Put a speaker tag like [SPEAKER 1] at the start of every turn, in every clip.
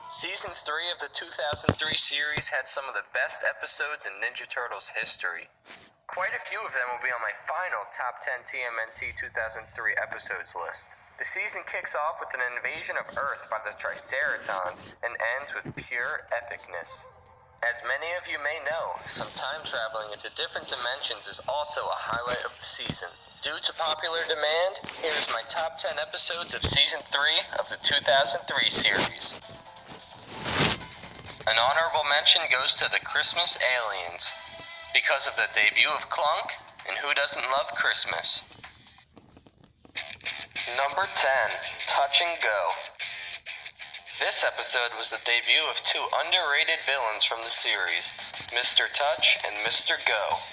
[SPEAKER 1] Season 3 of the 2003 series had some of the best episodes in Ninja Turtles history. Quite a few of them will be on my final Top 10 TMNT 2003 episodes list. The season kicks off with an invasion of Earth by the Triceratons and ends with pure epicness. As many of you may know, some time traveling into different dimensions is also a highlight of the season. Due to popular demand, here's my top 10 episodes of Season 3 of the 2003 series. An honorable mention goes to the Christmas Aliens, because of the debut of Clunk, and who doesn't love Christmas? Number 10, Touch and Go. This episode was the debut of two underrated villains from the series, Mr. Touch and Mr. Go.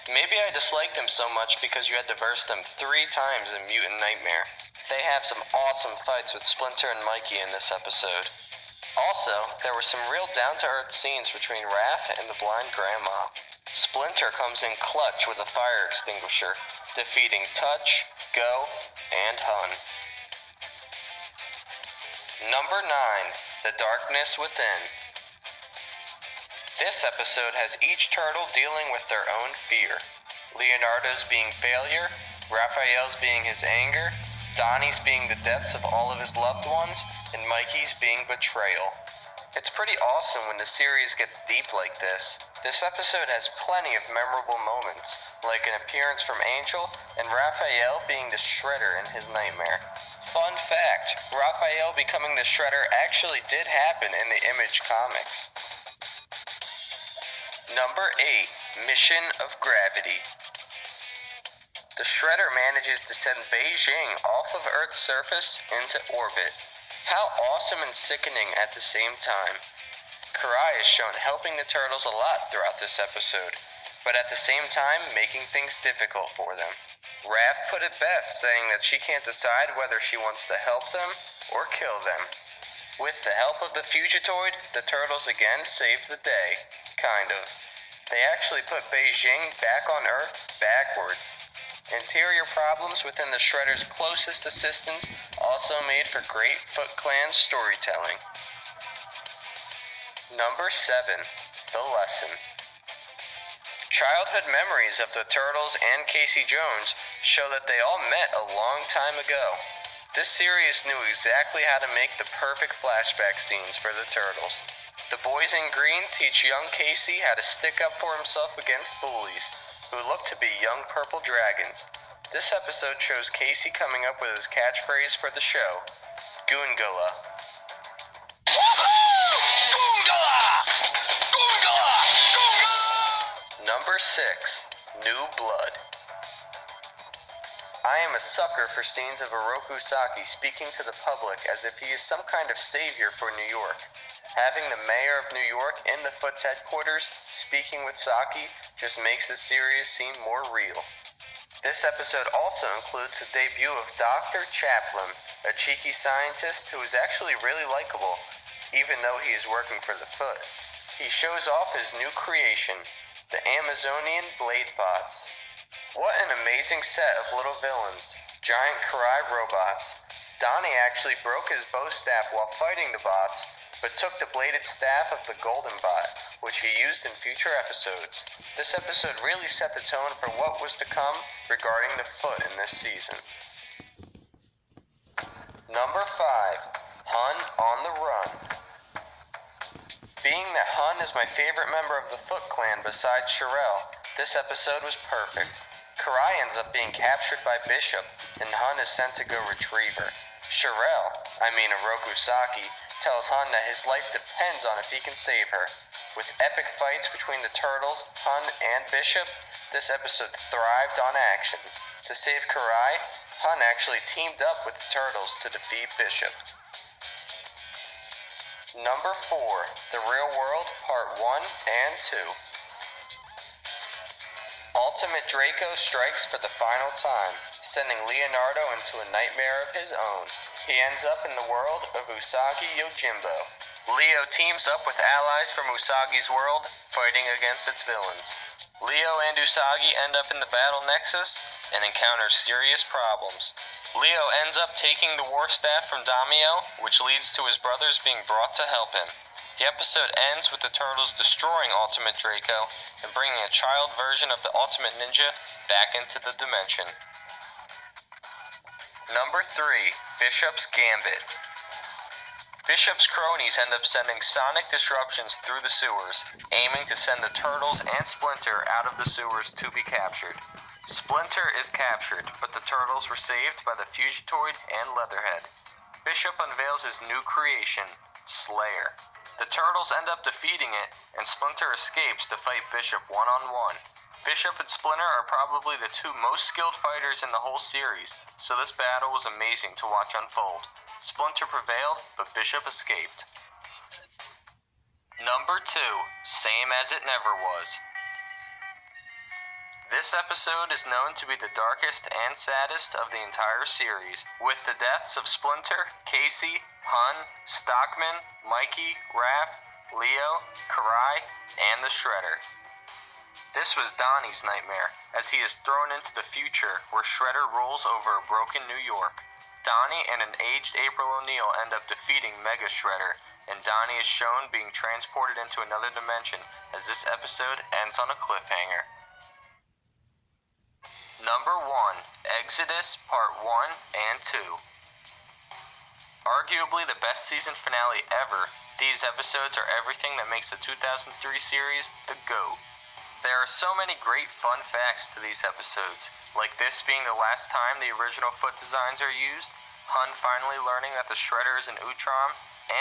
[SPEAKER 1] Maybe I disliked them so much because you had to verse them 3 times in Mutant Nightmare. They have some awesome fights with Splinter and Mikey in this episode. Also, there were some real down-to-earth scenes between Raph and the blind grandma. Splinter comes in clutch with a fire extinguisher, defeating Touch, Go, and Hun. Number 9, The Darkness Within. This episode has each turtle dealing with their own fear. Leonardo's being failure, Raphael's being his anger, Donnie's being the deaths of all of his loved ones, and Mikey's being betrayal. It's pretty awesome when the series gets deep like this. This episode has plenty of memorable moments, like an appearance from Angel and Raphael being the Shredder in his nightmare. Fun fact, Raphael becoming the Shredder actually did happen in the Image comics. Number 8, Mission of Gravity. The Shredder manages to send Beijing off of Earth's surface into orbit. How awesome and sickening at the same time. Karai is shown helping the Turtles a lot throughout this episode, but at the same time making things difficult for them. Raph put it best, saying that she can't decide whether she wants to help them or kill them. With the help of the Fugitoid, the Turtles again saved the day. Kind of. They actually put Beijing back on Earth backwards. Interior problems within the Shredder's closest assistants also made for great Foot Clan storytelling. Number 7, The Lesson. Childhood memories of the Turtles and Casey Jones show that they all met a long time ago. This series knew exactly how to make the perfect flashback scenes for the Turtles. The boys in green teach young Casey how to stick up for himself against bullies, who look to be young purple dragons. This episode shows Casey coming up with his catchphrase for the show, Goongala. Number 6, New Blood. I am a sucker for scenes of Oroku Saki speaking to the public as if he is some kind of savior for New York. Having the mayor of New York in the Foot's headquarters speaking with Saki just makes the series seem more real. This episode also includes the debut of Dr. Chaplin, a cheeky scientist who is actually really likable, even though he is working for the Foot. He shows off his new creation, the Amazonian Blade Bots. What an amazing set of little villains. Giant Karai robots. Donnie actually broke his bow staff while fighting the bots, but took the bladed staff of the Golden Bot, which he used in future episodes. This episode really set the tone for what was to come regarding the Foot in this season. Number 5, Hun on the Run. Being that Hun is my favorite member of the Foot Clan besides Shirel, this episode was perfect. Karai ends up being captured by Bishop, and Hun is sent to go retrieve her. Oroku Saki, tells Hun that his life depends on if he can save her. With epic fights between the Turtles, Hun, and Bishop, this episode thrived on action. To save Karai, Hun actually teamed up with the Turtles to defeat Bishop. Number 4, The Real World Part 1 and 2. Ultimate Draco strikes for the final time, sending Leonardo into a nightmare of his own. He ends up in the world of Usagi Yojimbo. Leo teams up with allies from Usagi's world, fighting against its villains. Leo and Usagi end up in the Battle Nexus and encounter serious problems. Leo ends up taking the war staff from Damiel, which leads to his brothers being brought to help him. The episode ends with the turtles destroying Ultimate Draco and bringing a child version of the Ultimate Ninja back into the dimension. Number 3. Bishop's Gambit. Bishop's cronies end up sending sonic disruptions through the sewers, aiming to send the turtles and Splinter out of the sewers to be captured. Splinter is captured, but the turtles were saved by the Fugitoid and Leatherhead. Bishop unveils his new creation, Slayer. The turtles end up defeating it, and Splinter escapes to fight Bishop one-on-one. Bishop and Splinter are probably the two most skilled fighters in the whole series, so this battle was amazing to watch unfold. Splinter prevailed, but Bishop escaped. Number 2. Same as It Never Was. This episode is known to be the darkest and saddest of the entire series, with the deaths of Splinter, Casey, Hun, Stockman, Mikey, Raph, Leo, Karai, and the Shredder. This was Donnie's nightmare, as he is thrown into the future where Shredder rules over a broken New York. Donnie and an aged April O'Neil end up defeating Mega Shredder, and Donnie is shown being transported into another dimension, as this episode ends on a cliffhanger. Number 1. Exodus Part 1 and 2. Arguably the best season finale ever, these episodes are everything that makes the 2003 series the GOAT. There are so many great fun facts to these episodes, like this being the last time the original foot designs are used, Hun finally learning that the Shredder is an Utrom,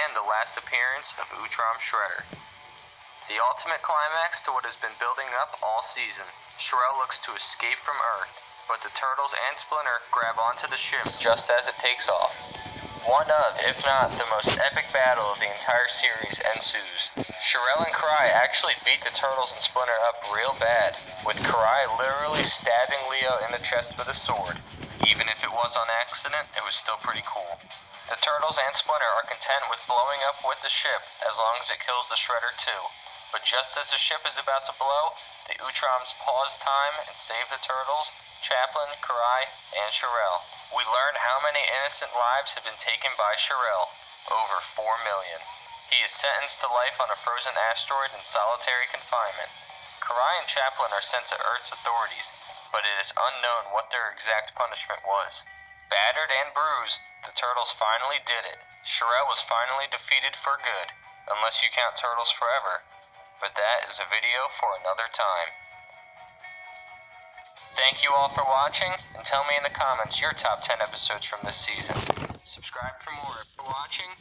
[SPEAKER 1] and the last appearance of Utrom Shredder. The ultimate climax to what has been building up all season. Shredder looks to escape from Earth, but the turtles and Splinter grab onto the ship just as it takes off. One of, if not the most epic battle of the entire series ensues. Shredder and Karai actually beat the turtles and Splinter up real bad, with Karai literally stabbing Leo in the chest with a sword. Even if it was on accident, it was still pretty cool. The turtles and Splinter are content with blowing up with the ship as long as it kills the Shredder too. But just as the ship is about to blow, the Utroms pause time and save the turtles, Chaplin, Karai, and Shredder. We learn how many innocent lives have been taken by Shredder. Over 4 million. He is sentenced to life on a frozen asteroid in solitary confinement. Karai and Chaplin are sent to Earth's authorities, but it is unknown what their exact punishment was. Battered and bruised, the turtles finally did it. Shredder was finally defeated for good, unless you count Turtles Forever. But that is a video for another time. Thank you all for watching, and tell me in the comments your top 10 episodes from this season. Subscribe for more. For watching.